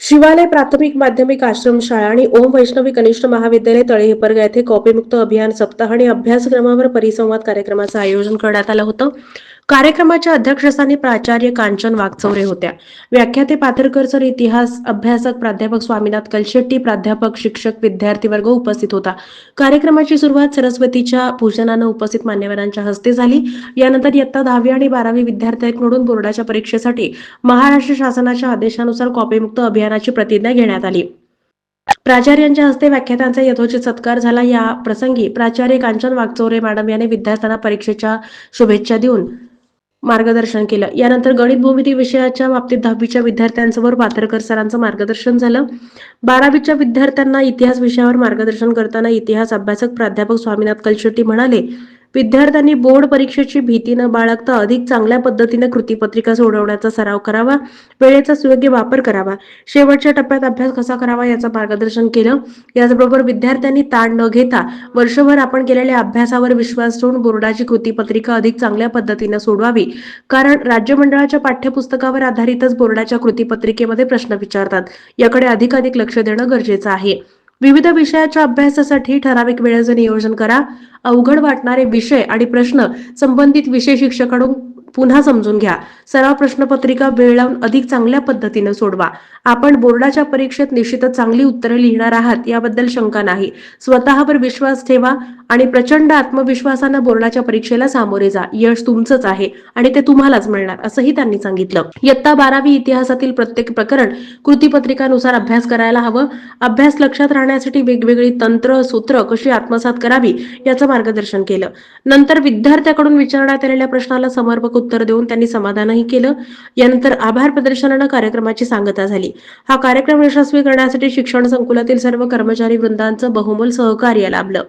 शिवालय प्राथमिक माध्यमिक आश्रमशाळा आणि ओम वैष्णवी कनिष्ठ महाविद्यालय तळे हिप्परगा येथे कॉपीमुक्त अभियान सप्ताह आणि अभ्यासक्रमावर परिसंवाद कार्यक्रमाचं आयोजन करण्यात आलं होतं. कार्यक्रमाच्या अध्यक्षस्थानी प्राचार्य कांचन वागचौरे होत्या. व्याख्याते पाथरकर सर, इतिहास अभ्यासक प्राध्यापक स्वामीनाथ कलशेट्टी, प्राध्यापक, शिक्षक, विद्यार्थी वर्ग उपस्थित होता. कार्यक्रमाची सुरुवात सरस्वतीच्या पूजनानं उपस्थित मान्यवरांच्या हस्ते झाली. यानंतर इयत्ता 10वी आणि 12वी विद्यार्थ्यांकडून बोर्डाच्या परीक्षेसाठी महाराष्ट्र शासनाच्या आदेशानुसार कॉपीमुक्त अभियानाची प्रतिज्ञा घेण्यात आली. प्राचार्यांच्या हस्ते व्याख्यात्यांचा यथोचित सत्कार झाला. या प्रसंगी प्राचार्य कांचन वागचौरे मॅडम यांनी विद्यार्थ्यांना परीक्षेच्या शुभेच्छा देऊन मार्गदर्शन केलं. यानंतर गणित भूमिती विषयाच्या बाबतीत 10वीच्या विद्यार्थ्यांसमोर पाथरकर सरांचं मार्गदर्शन झालं. 12वीच्या विद्यार्थ्यांना इतिहास विषयावर मार्गदर्शन करताना इतिहास अभ्यासक प्राध्यापक स्वामीनाथ कलशेट्टी म्हणाले, विद्यार्थ्यांनी बोर्ड परीक्षेची भीती न बाळगता अधिक चांगल्या पद्धतीने कृतीपत्रिका सोडवण्याचा सराव करावा, वेळेचा सुयोग्य वापर करावा, शेवटच्या टप्प्यात अभ्यास कसा करावा याचं मार्गदर्शन केलं. याचबरोबर विद्यार्थ्यांनी ताण न घेता वर्षभर आपण केलेल्या अभ्यासावर विश्वास ठेवून बोर्डाची कृतीपत्रिका अधिक चांगल्या पद्धतीने सोडवावी, कारण राज्य मंडळाच्या पाठ्यपुस्तकावर आधारितच बोर्डाच्या कृतीपत्रिकेमध्ये प्रश्न विचारतात. याकडे अधिकाधिक लक्ष देणं गरजेचं आहे. विविध विषयाच्या अभ्यासासाठी ठराविक वेळेचं नियोजन करा. अवघड वाटणारे विषय आणि प्रश्न संबंधित विषय शिक्षकाकडून पुन्हा समजून घ्या. सराव प्रश्नपत्रिका वेळ लावून अधिक चांगल्या पद्धतीने सोडवा. आपण बोर्डाच्या परीक्षेत निश्चितच चांगली उत्तरे लिहिणार आहात याबद्दल शंका नाही. स्वतःवर विश्वास ठेवा आणि प्रचंड आत्मविश्वासानं बोर्डाच्या परीक्षेला सामोरे जा. यश तुमचंच आहे आणि ते तुम्हालाच मिळणार, असंही त्यांनी सांगितलं. इयत्ता 12वी इतिहासातील प्रत्येक प्रकरण कृतीपत्रिकानुसार अभ्यास करायला हवं. अभ्यास लक्षात राहण्यासाठी वेगवेगळी तंत्र, सूत्र कशी आत्मसात करावी याचं मार्गदर्शन केलं. नंतर विद्यार्थ्याकडून विचारण्यात आलेल्या प्रश्नाला समर्पक उत्तर देऊन त्यांनी समाधानही केलं. यानंतर आभार प्रदर्शनानं कार्यक्रमाची सांगता झाली. हा कार्यक्रम यशस्वी करण्यासाठी शिक्षण संकुलातील सर्व कर्मचारी वृंदांचं बहुमोल सहकार्य लाभलं.